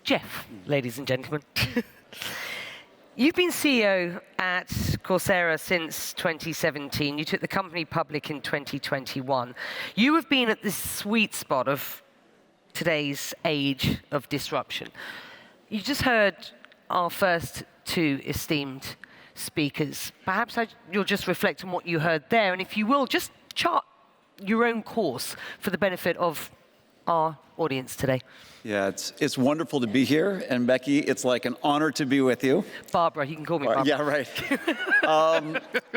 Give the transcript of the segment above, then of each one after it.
Jeff, ladies and gentlemen. You've been CEO at Coursera since 2017. You took the company public in 2021. You have been at this sweet spot of today's age of disruption. You just heard our first two esteemed speakers. Perhaps you'll just reflect on what you heard there, and if you will, just chart your own course for the benefit of our audience today. Yeah, it's wonderful to be here, and Becky, it's like an honor to be with you. Barbara, you can call me Barbara. Yeah, right.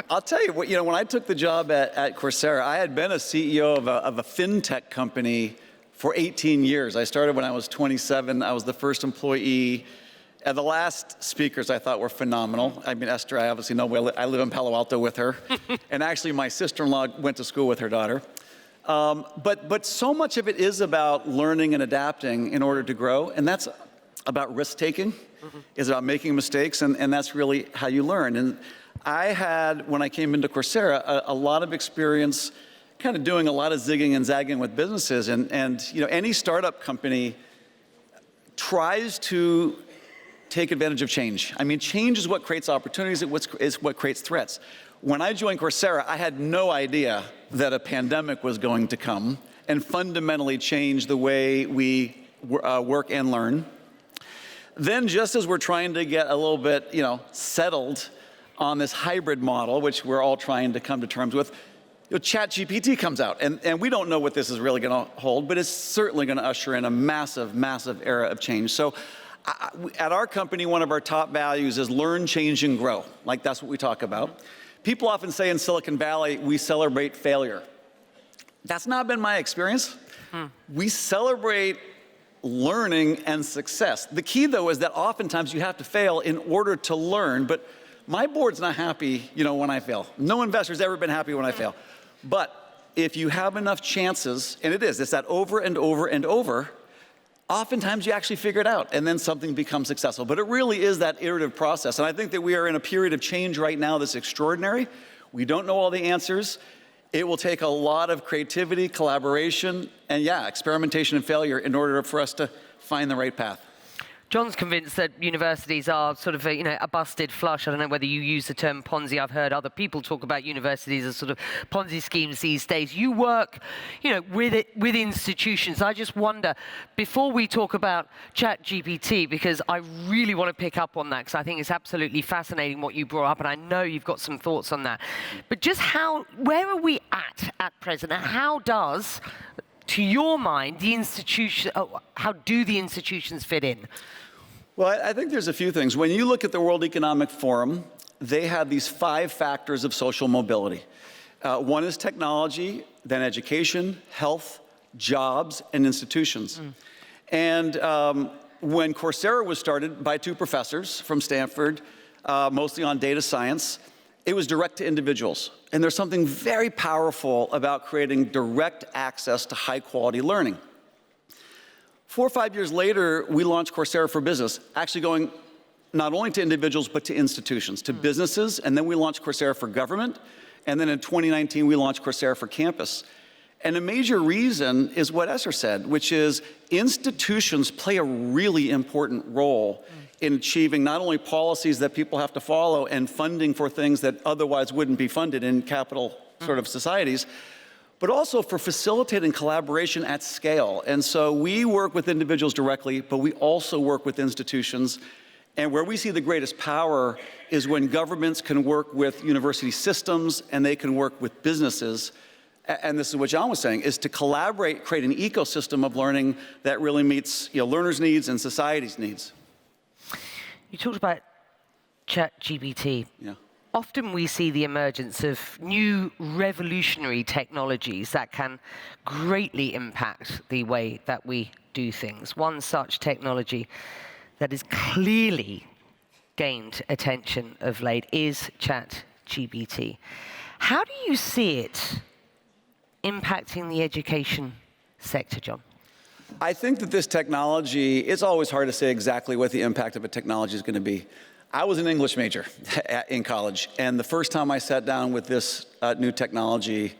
I'll tell you what, when I took the job at Coursera, I had been a CEO of a fintech company for 18 years. I started when I was 27. I was the first employee. And the last speakers I thought were phenomenal. I mean, Esther, I obviously know, I live in Palo Alto with her. And actually, my sister-in-law went to school with her daughter. But so much of it is about learning and adapting in order to grow, and that's about risk-taking, is about making mistakes, and that's really how you learn. And I had, when I came into Coursera, a lot of experience kind of doing a lot of zigging and zagging with businesses, and any startup company tries to take advantage of change. I mean, change is what creates opportunities, it's what creates threats. When I joined Coursera, I had no idea that a pandemic was going to come and fundamentally change the way we work and learn. Then, just as we're trying to get a little bit, settled on this hybrid model, which we're all trying to come to terms with, ChatGPT comes out, and we don't know what this is really going to hold, but it's certainly going to usher in a massive, massive era of change. So, at our company, one of our top values is learn, change, and grow. Like, that's what we talk about. People often say in Silicon Valley, we celebrate failure. That's not been my experience. We celebrate learning and success. The key, though, is that oftentimes you have to fail in order to learn, but my board's not happy, when I fail. No investor's ever been happy when I fail. But if you have enough chances, and it's that over and over and over, oftentimes you actually figure it out, and then something becomes successful. But it really is that iterative process. And I think that we are in a period of change right now that's extraordinary. We don't know all the answers. It will take a lot of creativity, collaboration, and experimentation and failure in order for us to find the right path. John's convinced that universities are sort of a busted flush. I don't know whether you use the term Ponzi. I've heard other people talk about universities as sort of Ponzi schemes these days. You work, with institutions. I just wonder, before we talk about ChatGPT, because I really want to pick up on that, because I think it's absolutely fascinating what you brought up, and I know you've got some thoughts on that. But just where are we at present, and how does, to your mind, how do the institutions fit in? Well, I think there's a few things. When you look at the World Economic Forum, they have these 5 factors of social mobility. One is technology, then education, health, jobs, and institutions. And when Coursera was started by 2 professors from Stanford, mostly on data science, it was direct to individuals. And there's something very powerful about creating direct access to high-quality learning. 4 or 5 years later, we launched Coursera for Business, actually going not only to individuals, but to institutions, to businesses, and then we launched Coursera for Government, and then in 2019, we launched Coursera for Campus. And a major reason is what Esther said, which is institutions play a really important role in achieving not only policies that people have to follow and funding for things that otherwise wouldn't be funded in capital sort of societies, but also for facilitating collaboration at scale. And so we work with individuals directly, but we also work with institutions. And where we see the greatest power is when governments can work with university systems and they can work with businesses. And this is what John was saying, is to collaborate, create an ecosystem of learning that really meets learners' needs and society's needs. You talked about ChatGPT. Yeah. Often we see the emergence of new revolutionary technologies that can greatly impact the way that we do things. One such technology that has clearly gained attention of late is ChatGPT. How do you see it impacting the education sector, John? I think that this technology, it's always hard to say exactly what the impact of a technology is going to be. I was an English major in college, and the first time I sat down with this new technology,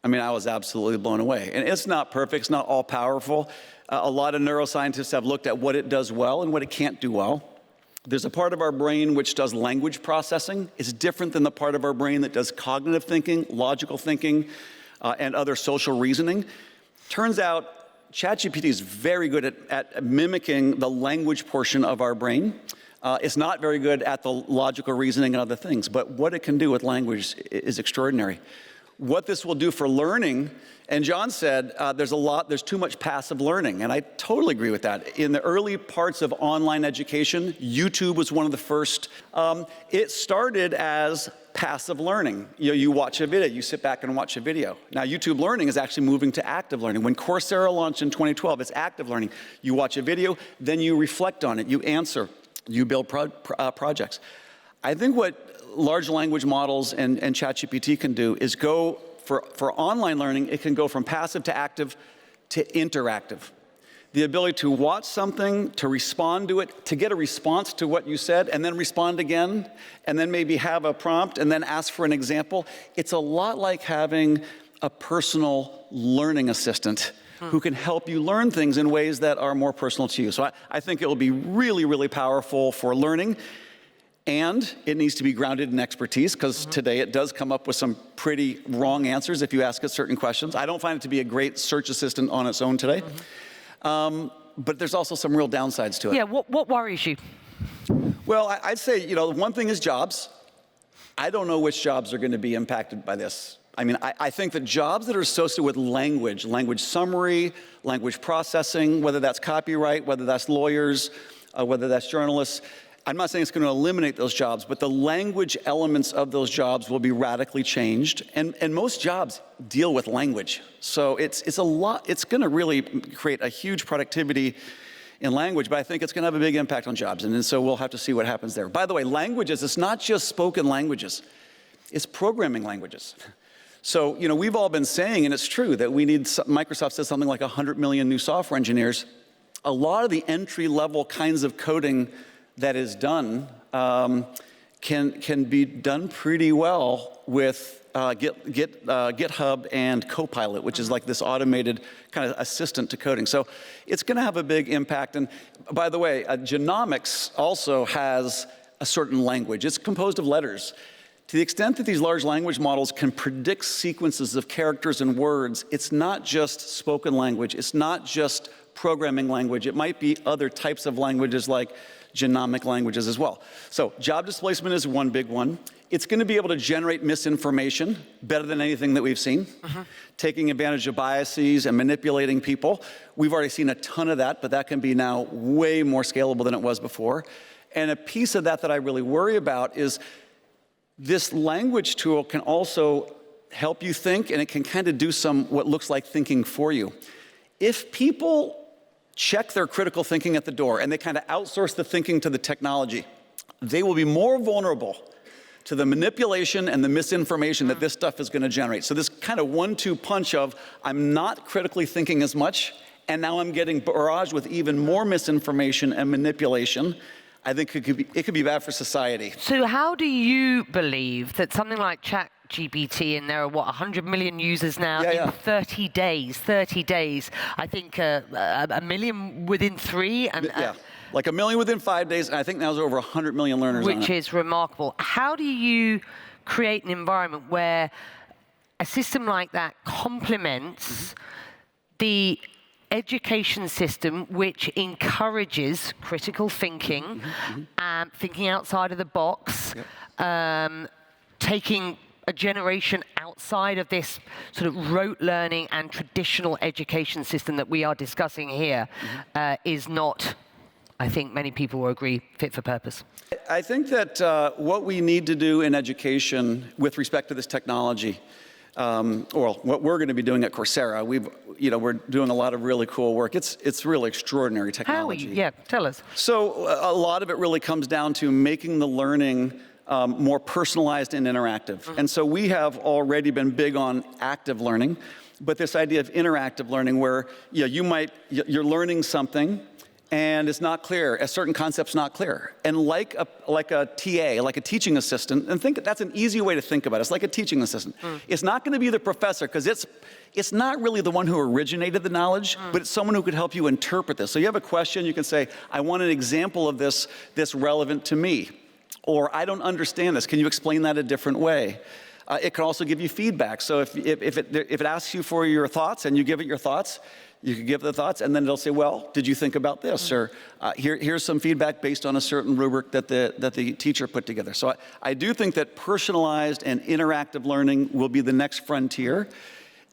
I was absolutely blown away. And it's not perfect, it's not all powerful, A lot of neuroscientists have looked at what it does well and what it can't do well. There's a part of our brain which does language processing. It's different than the part of our brain that does cognitive thinking, logical thinking, and other social reasoning. Turns out ChatGPT is very good at mimicking the language portion of our brain. It's not very good at the logical reasoning and other things, but what it can do with language is extraordinary. What this will do for learning, and John said there's too much passive learning, and I totally agree with that. In the early parts of online education, YouTube was one of the first. It started as passive learning. You watch a video, you sit back and watch a video. Now, YouTube Learning is actually moving to active learning. When Coursera launched in 2012, it's active learning. You watch a video, then you reflect on it, you answer, you build projects. I think what large language models and ChatGPT can do is go for online learning, it can go from passive to active to interactive. The ability to watch something, to respond to it, to get a response to what you said, and then respond again, and then maybe have a prompt, and then ask for an example. It's a lot like having a personal learning assistant who can help you learn things in ways that are more personal to you. So I think it will be really, really powerful for learning. And it needs to be grounded in expertise, because today it does come up with some pretty wrong answers if you ask it certain questions. I don't find it to be a great search assistant on its own today. But there's also some real downsides to it. Yeah, what worries you? Well, I'd say, one thing is jobs. I don't know which jobs are going to be impacted by this. I mean, I think that jobs that are associated with language summary, language processing, whether that's copyright, whether that's lawyers, whether that's journalists, I'm not saying it's going to eliminate those jobs, but the language elements of those jobs will be radically changed. And most jobs deal with language. So it's a lot, it's going to really create a huge productivity in language, but I think it's going to have a big impact on jobs. And so we'll have to see what happens there. By the way, languages, it's not just spoken languages, it's programming languages. So, we've all been saying, and it's true, that we need, Microsoft says something like 100 million new software engineers. A lot of the entry-level kinds of coding that is done can be done pretty well with GitHub and Copilot, which is like this automated kind of assistant to coding. So it's going to have a big impact. And by the way, genomics also has a certain language. It's composed of letters. To the extent that these large language models can predict sequences of characters and words, it's not just spoken language. It's not just programming language. It might be other types of languages like genomic languages as well. So job displacement is one big one. It's going to be able to generate misinformation better than anything that we've seen, taking advantage of biases and manipulating people. We've already seen a ton of that, but that can be now way more scalable than it was before. And a piece of that I really worry about is this language tool can also help you think, and it can kind of do what looks like thinking for you. If people check their critical thinking at the door and they kind of outsource the thinking to the technology, they will be more vulnerable to the manipulation and the misinformation that this stuff is going to generate. So this kind of 1-2 punch of, I'm not critically thinking as much, and now I'm getting barraged with even more misinformation and manipulation, I think it could be bad for society. So how do you believe that something like ChatGPT, and there are, 100 million users now in 30 days, I think a million within 3? Like a million within 5 days, and I think now there's over 100 million learners on it. Which is remarkable. How do you create an environment where a system like that complements the education system, which encourages critical thinking, and thinking outside of the box, taking a generation outside of this sort of rote learning and traditional education system that we are discussing here, is not, I think many people will agree, fit for purpose? I think that what we need to do in education with respect to this technology, or what we're going to be doing at Coursera, we're doing a lot of really cool work. It's really extraordinary technology. How? Yeah, tell us. So a lot of it really comes down to making the learning more personalized and interactive. And so we have already been big on active learning, but this idea of interactive learning where you're learning something, and it's not clear, a certain concept's not clear. And like a TA, like a teaching assistant, and that's an easy way to think about it. It's like a teaching assistant. It's not going to be the professor, because it's not really the one who originated the knowledge, but it's someone who could help you interpret this. So you have a question, you can say, I want an example of this relevant to me. Or I don't understand this, can you explain that a different way? It can also give you feedback. So if it asks you for your thoughts and you give it your thoughts, you can give the thoughts, and then it'll say, well, did you think about this? Or here's some feedback based on a certain rubric that the teacher put together. So I do think that personalized and interactive learning will be the next frontier.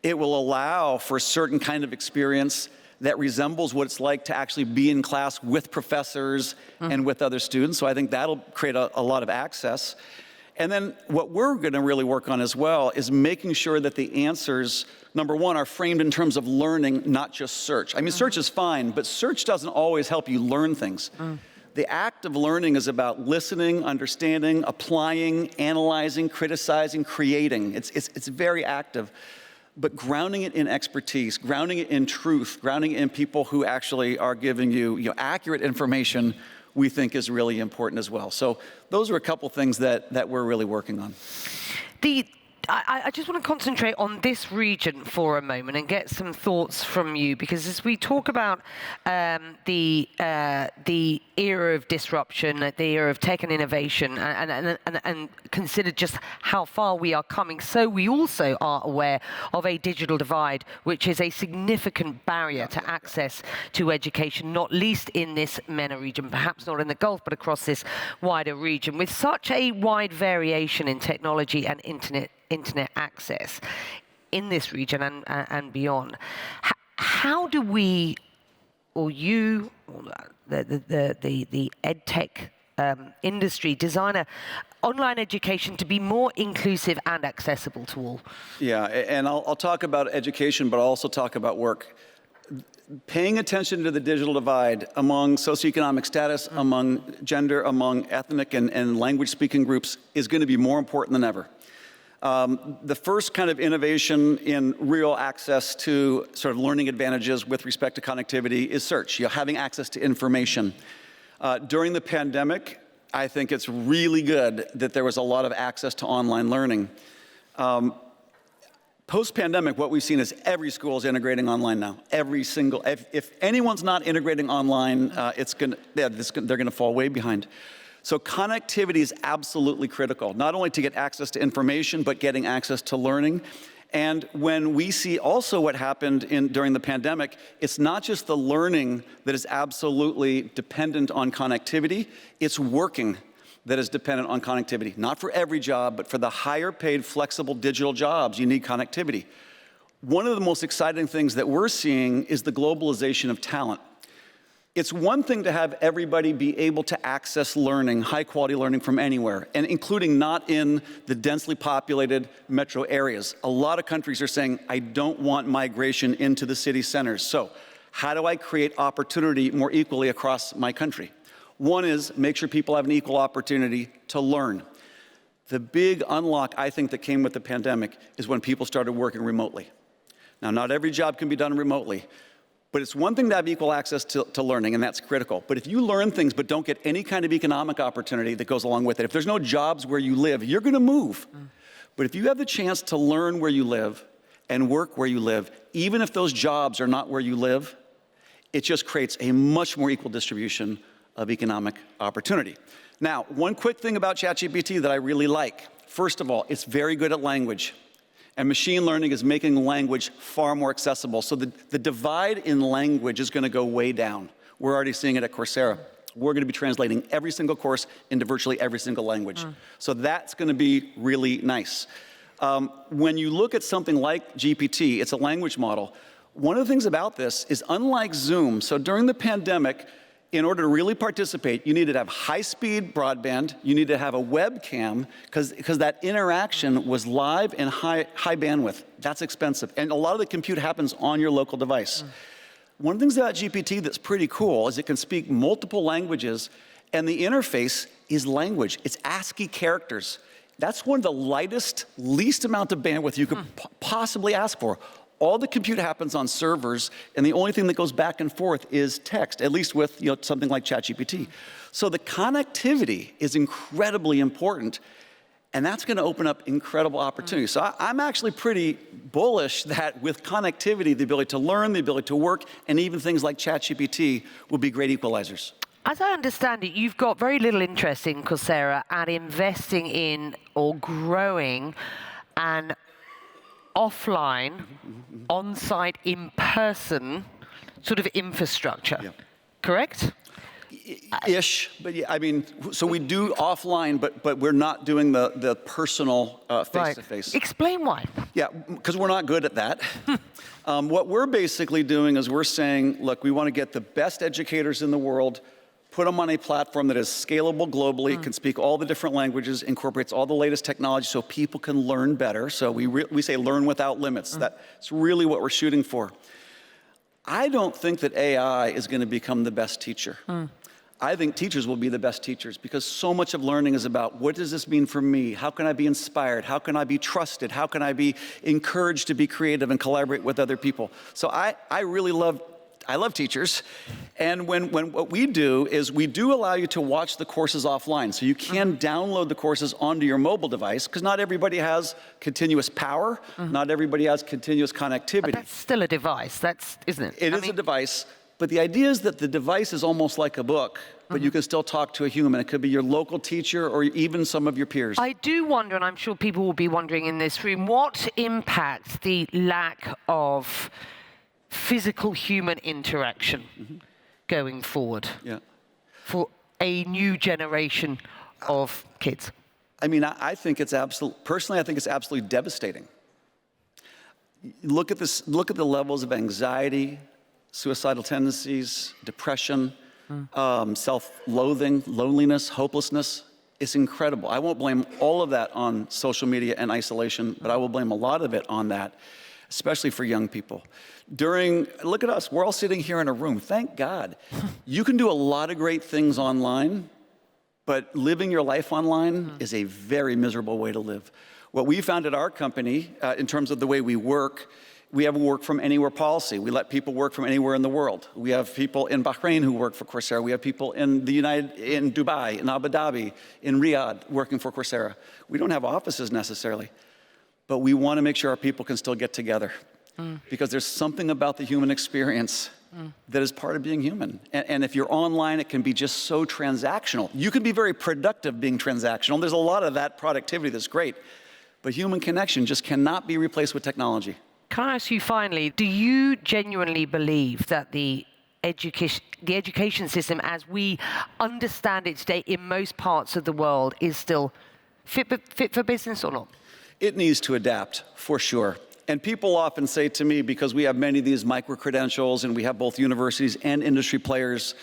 It will allow for a certain kind of experience that resembles what it's like to actually be in class with professors and with other students. So I think that'll create a lot of access. And then what we're going to really work on as well is making sure that the answers, number one, are framed in terms of learning, not just search. I mean, search is fine, but search doesn't always help you learn things. The act of learning is about listening, understanding, applying, analyzing, criticizing, creating. It's very active. But grounding it in expertise, grounding it in truth, grounding it in people who actually are giving you accurate information, we think is really important as well. So those are a couple things that we're really working on. I just want to concentrate on this region for a moment and get some thoughts from you, because as we talk about the era of disruption, the era of tech and innovation, and consider just how far we are coming, so we also are aware of a digital divide, which is a significant barrier to access to education, not least in this MENA region, perhaps not in the Gulf, but across this wider region. With such a wide variation in technology and internet access in this region and beyond, how do we, or you, or the ed tech industry, design online education to be more inclusive and accessible to all? Yeah, and I'll talk about education, but I'll also talk about work. Paying attention to the digital divide among socioeconomic status, among gender, among ethnic and language-speaking groups is going to be more important than ever. The first kind of innovation in real access to sort of learning advantages with respect to connectivity is search, having access to information. During the pandemic, I think it's really good that there was a lot of access to online learning. Post-pandemic, what we've seen is every school is integrating online now. Every single, if anyone's not integrating online, they're going to fall way behind. So connectivity is absolutely critical, not only to get access to information, but getting access to learning. And when we see also what happened during the pandemic, it's not just the learning that is absolutely dependent on connectivity, it's working that is dependent on connectivity. Not for every job, but for the higher paid, flexible digital jobs, you need connectivity. One of the most exciting things that we're seeing is the globalization of talent. It's one thing to have everybody be able to access learning, high quality learning from anywhere, and including not in the densely populated metro areas. A lot of countries are saying, I don't want migration into the city centers. So how do I create opportunity more equally across my country? One is make sure people have an equal opportunity to learn. The big unlock, I think, that came with the pandemic is when people started working remotely. Now, not every job can be done remotely, but it's one thing to have equal access to learning, and that's critical. But if you learn things but don't get any kind of economic opportunity that goes along with it, if there's no jobs where you live, you're going to move. But if you have the chance to learn where you live and work where you live, even if those jobs are not where you live, it just creates a much more equal distribution of economic opportunity. Now, one quick thing about ChatGPT that I really like. First of all, it's very good at language. And machine learning is making language far more accessible. So the divide in language is going to go way down. We're already seeing it at Coursera. We're going to be translating every single course into virtually every single language. So that's going to be really nice. When you look at something like GPT, it's a language model. One of the things about this is, unlike Zoom, so during the pandemic, in order to really participate, you needed to have high-speed broadband, you needed to have a webcam, because that interaction was live and high bandwidth. That's expensive. And a lot of the compute happens on your local device. One of the things about GPT that's pretty cool is it can speak multiple languages, and the interface is language. It's ASCII characters. That's one of the lightest, least amount of bandwidth you could possibly ask for. all the compute happens on servers, and the only thing that goes back and forth is text, at least with something like ChatGPT. So the connectivity is incredibly important, and that's going to open up incredible opportunities. So I'm actually pretty bullish that with connectivity, the ability to learn, the ability to work, and even things like ChatGPT will be great equalizers. As I understand it, you've got very little interest in Coursera at investing in or growing an offline, on-site, in-person sort of infrastructure, correct? Ish, but yeah, I mean, so we do offline, but we're not doing the personal face-to-face. Right. Explain why. Yeah, because we're not good at that. What we're basically doing is we're saying, look, we want to get the best educators in the world, put them on a platform that is scalable globally, can speak all the different languages, incorporates all the latest technology so people can learn better. So we say learn without limits. That's really what we're shooting for. I don't think that AI is going to become the best teacher. I think teachers will be the best teachers because so much of learning is about what does this mean for me? How can I be inspired? How can I be trusted? How can I be encouraged to be creative and collaborate with other people? So I really love teachers, and when what we do is we do allow you to watch the courses offline. So you can download the courses onto your mobile device, because not everybody has continuous power, not everybody has continuous connectivity. But that's still a device, isn't it? It is a device, but the idea is that the device is almost like a book, but you can still talk to a human. It could be your local teacher or even some of your peers. I do wonder, and I'm sure people will be wondering in this room, what impact the lack of physical human interaction going forward for a new generation of kids? I mean, I think it's personally, I think it's absolutely devastating. Look at this, look at the levels of anxiety, suicidal tendencies, depression, self-loathing, loneliness, hopelessness. It's incredible. I won't blame all of that on social media and isolation, but I will blame a lot of it on that, especially for young people. Look at us, we're all sitting here in a room, thank God. You can do a lot of great things online, but living your life online is a very miserable way to live. What we found at our company, in terms of the way we work, we have a work from anywhere policy. We let people work from anywhere in the world. We have people in Bahrain who work for Coursera. We have people in Dubai, in Abu Dhabi, in Riyadh working for Coursera. We don't have offices necessarily, but we want to make sure our people can still get together. Because there's something about the human experience that is part of being human. And if you're online, it can be just so transactional. You can be very productive being transactional. There's a lot of that productivity that's great. But human connection just cannot be replaced with technology. Can I ask you finally, do you genuinely believe that the education system as we understand it today in most parts of the world is still fit for business or not? It needs to adapt, for sure. And people often say to me, because we have many of these micro-credentials and we have both universities and industry players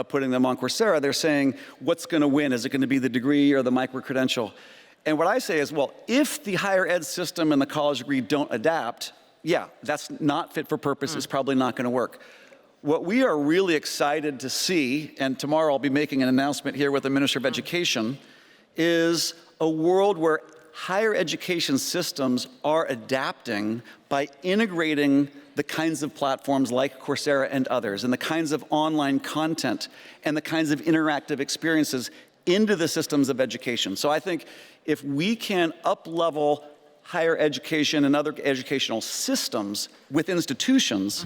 putting them on Coursera, they're saying, what's going to win? Is it going to be the degree or the micro-credential? And what I say is, well, if the higher ed system and the college degree don't adapt, yeah, that's not fit for purpose. It's probably not going to work. What we are really excited to see, and tomorrow I'll be making an announcement here with the Minister of Education, is a world where higher education systems are adapting by integrating the kinds of platforms like Coursera and others, and the kinds of online content, and the kinds of interactive experiences into the systems of education. So I think if we can up-level higher education and other educational systems with institutions,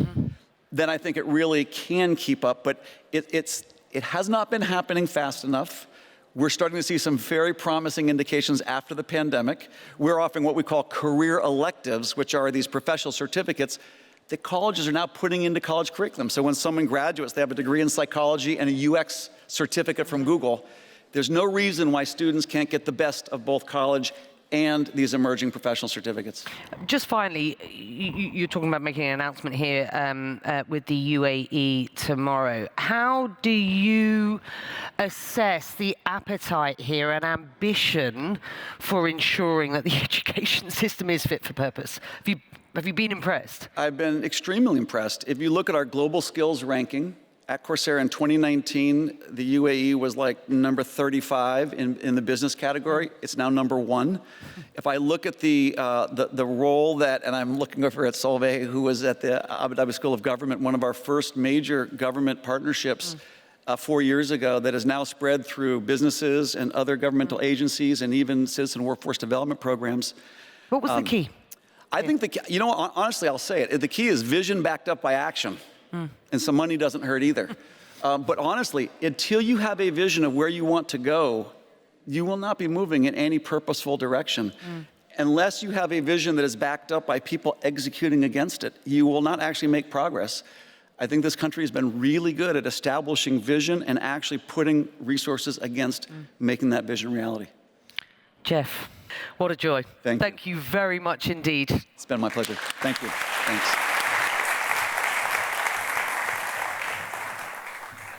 then I think it really can keep up, but it has not been happening fast enough. We're starting to see some very promising indications after the pandemic. We're offering what we call career electives, which are these professional certificates that colleges are now putting into college curriculum. So when someone graduates, they have a degree in psychology and a UX certificate from Google. There's no reason why students can't get the best of both college and these emerging professional certificates. Just finally, you're talking about making an announcement here with the UAE tomorrow. How do you assess the appetite here and ambition for ensuring that the education system is fit for purpose? Have you been impressed? I've been extremely impressed. If you look at our global skills ranking, At Coursera in 2019, the UAE was like number 35 in the business category. It's now number 1. If I look at the role that, and I'm looking over at Solveig, who was at the Abu Dhabi School of Government, one of our first major government partnerships 4 years ago, that has now spread through businesses and other governmental agencies and even citizen workforce development programs. What was the key? I think the key, you know, honestly, I'll say it. The key is vision backed up by action. And some money doesn't hurt either. But honestly, until you have a vision of where you want to go, you will not be moving in any purposeful direction. Unless you have a vision that is backed up by people executing against it, you will not actually make progress. I think this country has been really good at establishing vision and actually putting resources against making that vision reality. Jeff, what a joy. Thank you. Thank you very much indeed. It's been my pleasure. Thank you. Thanks.